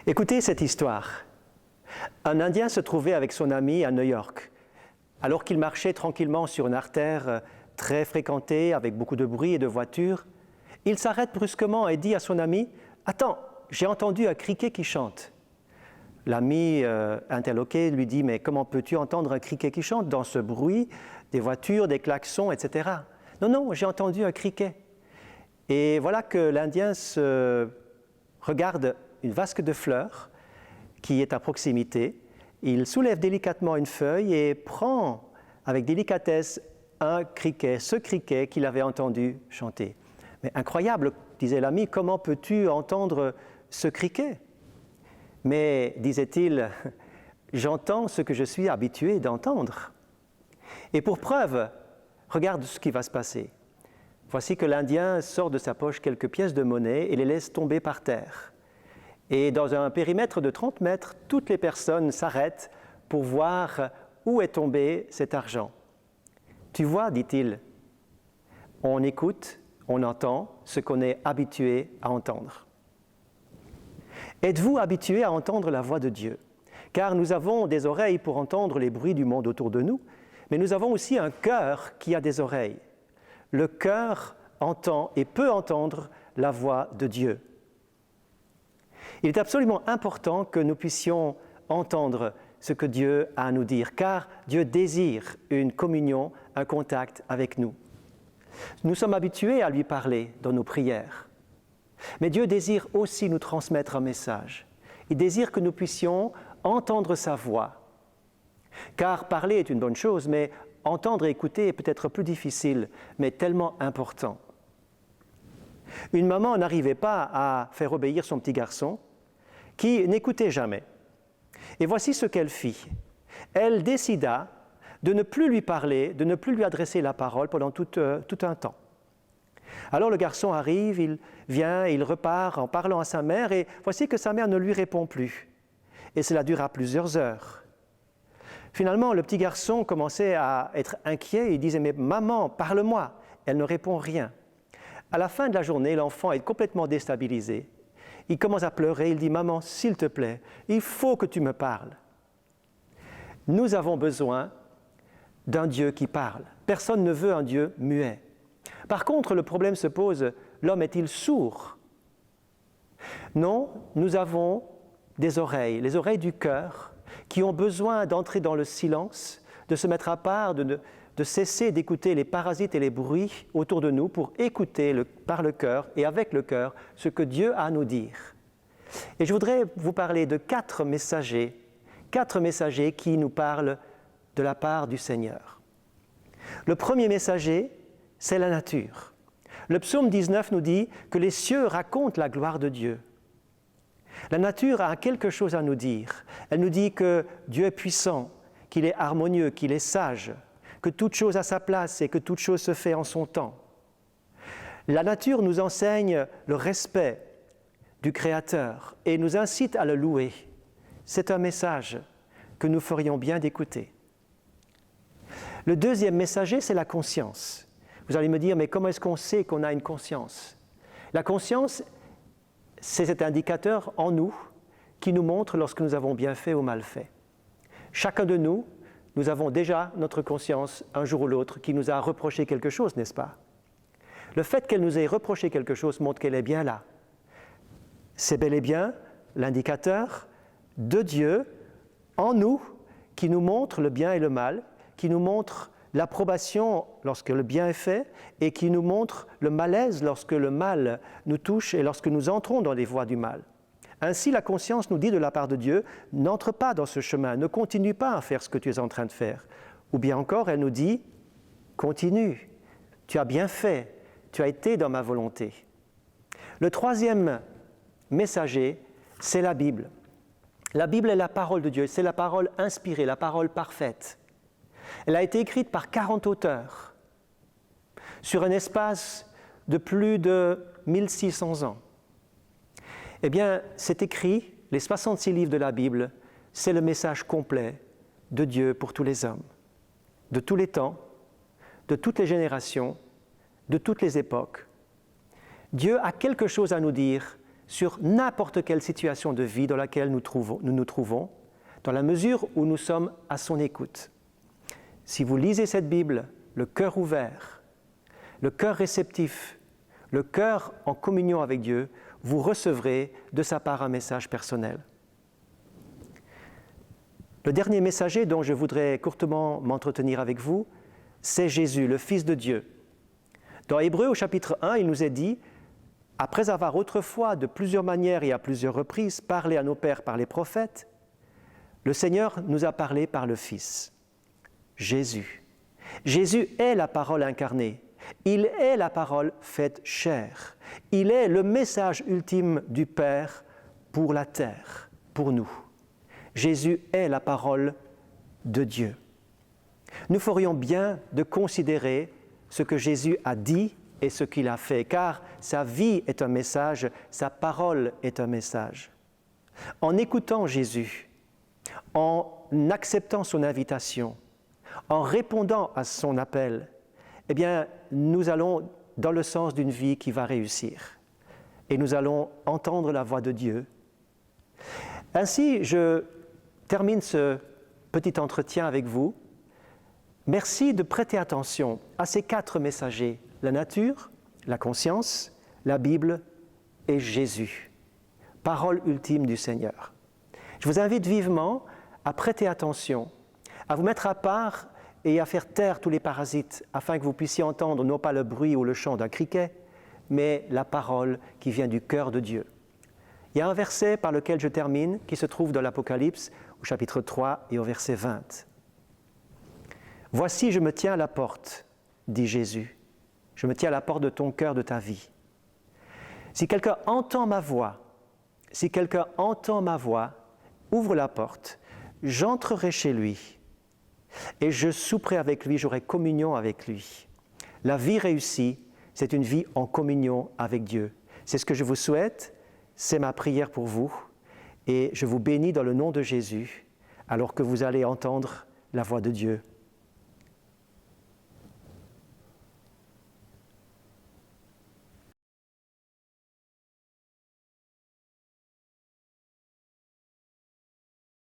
Écoutez cette histoire. Un Indien se trouvait avec son ami à New York. Alors qu'il marchait tranquillement sur une artère très fréquentée, avec beaucoup de bruit et de voitures, il s'arrête brusquement et dit à son ami « Attends, j'ai entendu un criquet qui chante. » L'ami interloqué lui dit « Mais comment peux-tu entendre un criquet qui chante dans ce bruit des voitures, des klaxons, etc. » « Non, non, j'ai entendu un criquet. » Et voilà que l'Indien regarde une vasque de fleurs qui est à proximité. Il soulève délicatement une feuille et prend avec délicatesse un criquet, ce criquet qu'il avait entendu chanter. « Mais incroyable, disait l'ami, comment peux-tu entendre ce criquet ?» « Mais, disait-il, j'entends ce que je suis habitué d'entendre. » Et pour preuve, regarde ce qui va se passer. Voici que l'Indien sort de sa poche quelques pièces de monnaie et les laisse tomber par terre. Et dans un périmètre de 30 mètres, toutes les personnes s'arrêtent pour voir où est tombé cet argent. « Tu vois, dit-il, on écoute, on entend ce qu'on est habitué à entendre. » Êtes-vous habitué à entendre la voix de Dieu? Car nous avons des oreilles pour entendre les bruits du monde autour de nous, mais nous avons aussi un cœur qui a des oreilles. Le cœur entend et peut entendre la voix de Dieu. Il est absolument important que nous puissions entendre ce que Dieu a à nous dire, car Dieu désire une communion, un contact avec nous. Nous sommes habitués à lui parler dans nos prières. Mais Dieu désire aussi nous transmettre un message. Il désire que nous puissions entendre sa voix. Car parler est une bonne chose, mais entendre et écouter est peut-être plus difficile, mais tellement important. Une maman n'arrivait pas à faire obéir son petit garçon, qui n'écoutait jamais. Et voici ce qu'elle fit. Elle décida de ne plus lui parler, de ne plus lui adresser la parole pendant tout un temps. Alors le garçon arrive, il vient, il repart en parlant à sa mère et voici que sa mère ne lui répond plus. Et cela dura plusieurs heures. Finalement, le petit garçon commençait à être inquiet, il disait « Mais maman, parle-moi !» Elle ne répond rien. À la fin de la journée, l'enfant est complètement déstabilisé. Il commence à pleurer, il dit « Maman, s'il te plaît, il faut que tu me parles. » Nous avons besoin d'un Dieu qui parle. Personne ne veut un Dieu muet. Par contre, le problème se pose, l'homme est-il sourd? Non, nous avons des oreilles, les oreilles du cœur, qui ont besoin d'entrer dans le silence, de se mettre à part, de cesser d'écouter les parasites et les bruits autour de nous pour écouter par le cœur et avec le cœur ce que Dieu a à nous dire. Et je voudrais vous parler de quatre messagers qui nous parlent de la part du Seigneur. Le premier messager, c'est la nature. Le psaume 19 nous dit que les cieux racontent la gloire de Dieu. La nature a quelque chose à nous dire. Elle nous dit que Dieu est puissant, qu'il est harmonieux, qu'il est sage, que toute chose a sa place et que toute chose se fait en son temps. La nature nous enseigne le respect du Créateur et nous incite à le louer. C'est un message que nous ferions bien d'écouter. Le deuxième messager, c'est la conscience. Vous allez me dire, mais comment est-ce qu'on sait qu'on a une conscience? La conscience, c'est cet indicateur en nous qui nous montre lorsque nous avons bien fait ou mal fait. Chacun de nous, nous avons déjà notre conscience, un jour ou l'autre, qui nous a reproché quelque chose, n'est-ce pas? Le fait qu'elle nous ait reproché quelque chose montre qu'elle est bien là. C'est bel et bien l'indicateur de Dieu en nous qui nous montre le bien et le mal, qui nous montre l'approbation lorsque le bien est fait et qui nous montre le malaise lorsque le mal nous touche et lorsque nous entrons dans les voies du mal. Ainsi, la conscience nous dit de la part de Dieu, n'entre pas dans ce chemin, ne continue pas à faire ce que tu es en train de faire. Ou bien encore, elle nous dit, continue, tu as bien fait, tu as été dans ma volonté. Le troisième messager, c'est la Bible. La Bible est la parole de Dieu, c'est la parole inspirée, la parole parfaite. Elle a été écrite par 40 auteurs sur un espace de plus de 1600 ans. Eh bien, c'est écrit, les 66 livres de la Bible, c'est le message complet de Dieu pour tous les hommes, de tous les temps, de toutes les générations, de toutes les époques. Dieu a quelque chose à nous dire sur n'importe quelle situation de vie dans laquelle nous nous trouvons, dans la mesure où nous sommes à son écoute. Si vous lisez cette Bible, le cœur ouvert, le cœur réceptif, le cœur en communion avec Dieu, vous recevrez de sa part un message personnel. Le dernier messager dont je voudrais courtement m'entretenir avec vous, c'est Jésus, le Fils de Dieu. Dans Hébreux au chapitre 1, il nous est dit « Après avoir autrefois, de plusieurs manières et à plusieurs reprises, parlé à nos pères par les prophètes, le Seigneur nous a parlé par le Fils, Jésus. Jésus est la parole incarnée. Il est la parole faite chair. Il est le message ultime du Père pour la terre, pour nous. Jésus est la parole de Dieu. Nous ferions bien de considérer ce que Jésus a dit et ce qu'il a fait, car sa vie est un message, sa parole est un message. En écoutant Jésus, en acceptant son invitation, en répondant à son appel, eh bien, nous allons dans le sens d'une vie qui va réussir. Et nous allons entendre la voix de Dieu. Ainsi, je termine ce petit entretien avec vous. Merci de prêter attention à ces 4 messagers, la nature, la conscience, la Bible et Jésus, parole ultime du Seigneur. Je vous invite vivement à prêter attention, à vous mettre à part et à faire taire tous les parasites afin que vous puissiez entendre non pas le bruit ou le chant d'un criquet, mais la parole qui vient du cœur de Dieu. Il y a un verset par lequel je termine qui se trouve dans l'Apocalypse au chapitre 3 et au verset 20. « Voici, je me tiens à la porte, dit Jésus. Je me tiens à la porte de ton cœur, de ta vie. Si quelqu'un entend ma voix, ouvre la porte, j'entrerai chez lui et je souperai avec lui, j'aurai communion avec lui. » La vie réussie, c'est une vie en communion avec Dieu. C'est ce que je vous souhaite, c'est ma prière pour vous et je vous bénis dans le nom de Jésus alors que vous allez entendre la voix de Dieu.